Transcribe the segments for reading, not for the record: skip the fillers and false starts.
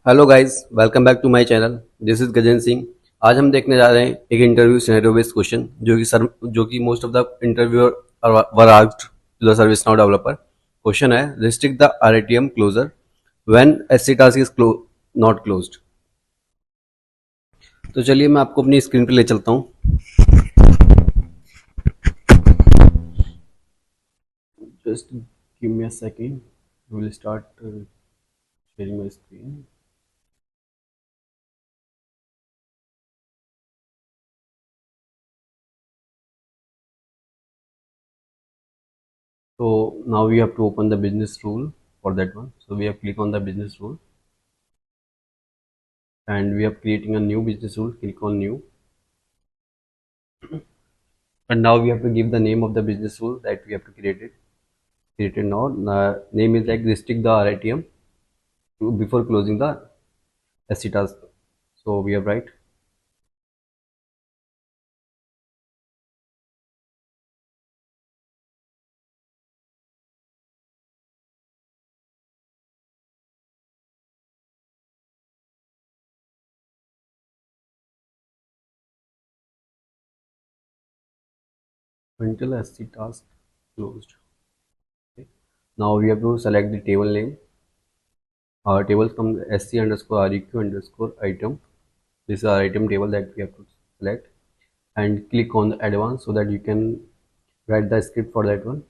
Hello guys, welcome back to my channel. This is Gajendra Singh. आज हम देखने जा रहे हैं एक इंटरव्यू सिनेरियो बेस्ड क्वेश्चन जो कि most of the interviewer were asked to the service now developer. Question है, restrict the RITM closure when SC task is not closed. तो चलिए मैं आपको अपनी स्क्रीन पे ले चलता हूँ। Just give me a second, we will start sharing my screen. So now we have to open the business rule for that one. So we have click on the business rule and we are creating a new business rule. Click on new, and now we have to give the name of the business rule that we have to create it. Created now. The name is like restrict the RITM before closing the SC task. So we have write until SC task closed. Okay. Now we have to select the table name. Our tables come SC underscore REQ underscore item. This is our item table that we have to select, and click on the advanced so that you can write the script for that one.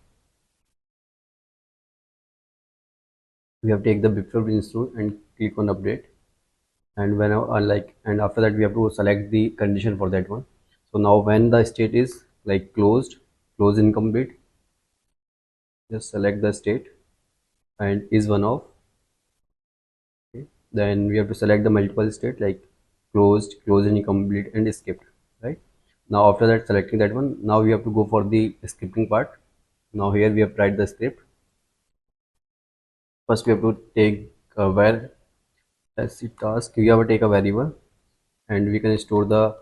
We have to take the before business rule and click on update, and whenever and after that we have to select the condition for that one. So now when the state is like close incomplete, just select the state and is one of. Okay. Then we have to select the multiple state like closed incomplete and skipped, right? Now after that selecting that one, now we have to go for the scripting part. Now here we have to write the script. First we have to take where SC task, we have to take a variable and we can store the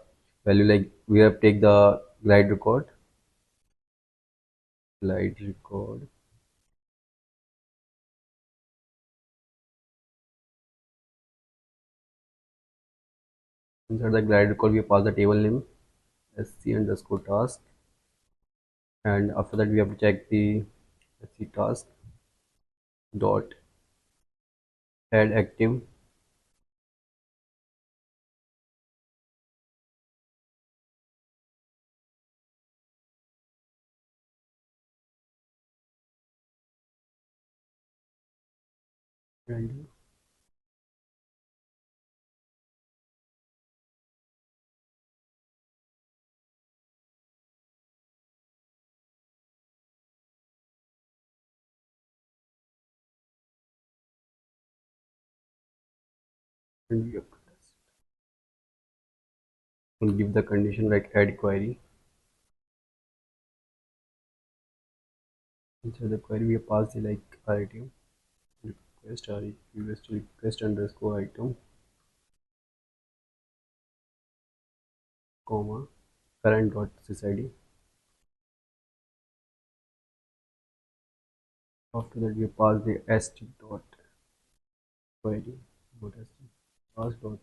value, like we have to take the GlideRecord. Inside the GlideRecord we pass the table name SC underscore task, and after that we have to check the SC task dot add active value. And we have to test and give the condition like add query. Inside the query we have passed the like item request underscore item comma current.state. After that we pass the st dot query dot task dot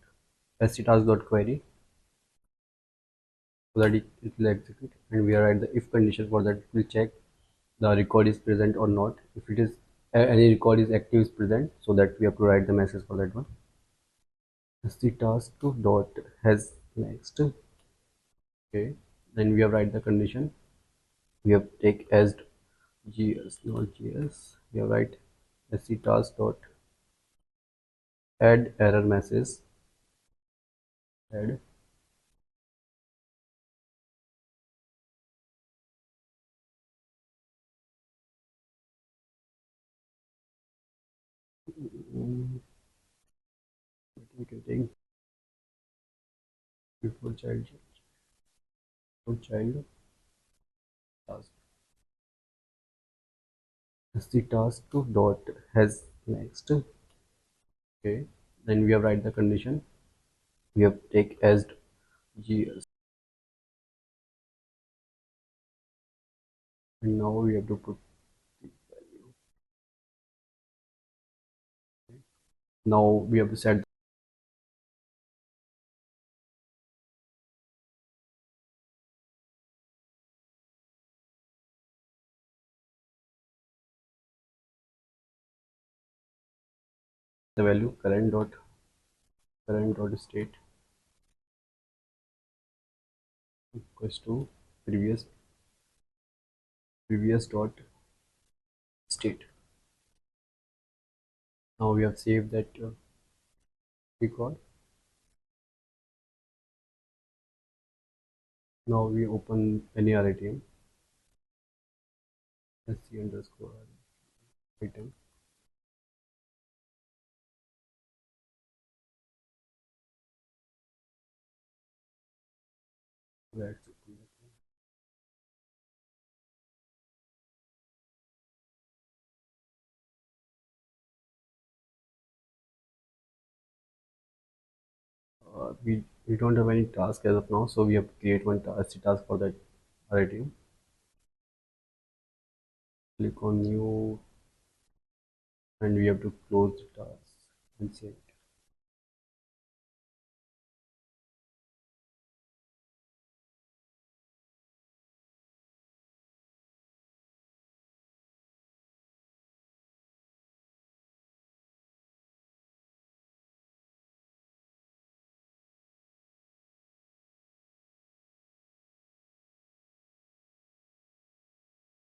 task dot query, so that it will execute, and we are at the if condition. For that we'll check the record is present or not. If it is any record is active is present, so that we have to write the message for that one. scTask dot has next. Okay, then we have write the condition. We have take as gs not gs. We have write scTask dot add error message add. We can take before child task. scTask dot has next. Okay, then we have write the condition. We have take as gs, and now we have to put the value. Now we have to set the value current.state equals to previous.state. Now we have saved that record. Now we open any RITM, sc underscore item. Let's open that one. We don't have any task as of now, so we have to create one task for that RITM. Click on new, and we have to close the task and save it.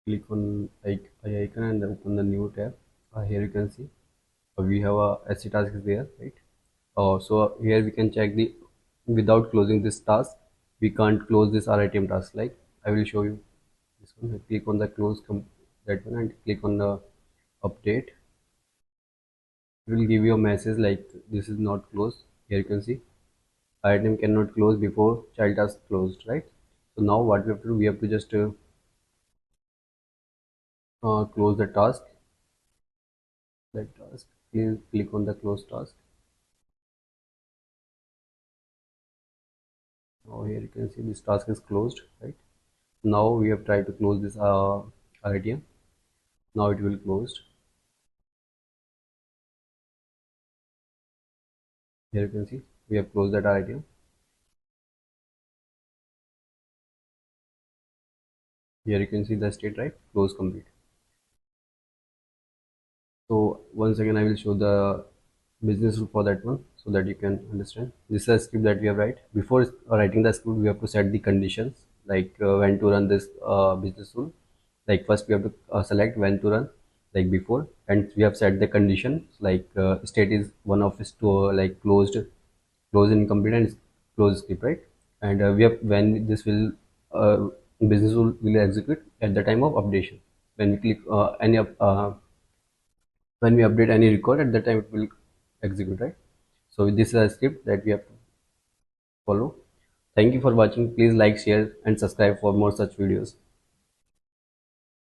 Click on icon and open the new tab. Here you can see we have a scTask is there, right? So here we can check the without closing this task, we can't close this RITM task. Like I will show you this one. Click on the that one and click on the update. It will give you a message like this is not closed. Here you can see RITM cannot close before child task closed, right? So now what we have to do, we have to just close the task. That task. Please click on the close task. Now here you can see this task is closed, right? Now we have tried to close this RITM. Now it will closed. Here you can see we have closed that RITM. Here you can see the state, right? Close complete. So once again I will show the business rule for that one so that you can understand. This is a script that we have write. Before writing the script, we have to set the conditions like when to run this business rule. Like first we have to select when to run, like before, and we have set the condition like state is one of is to like closed incomplete and close script, right? And we have when this will business rule will execute at the time of updation. When we click when we update any record, at that time it will execute, right? So this is a script that we have to follow. Thank you for watching. Please like, share and subscribe for more such videos.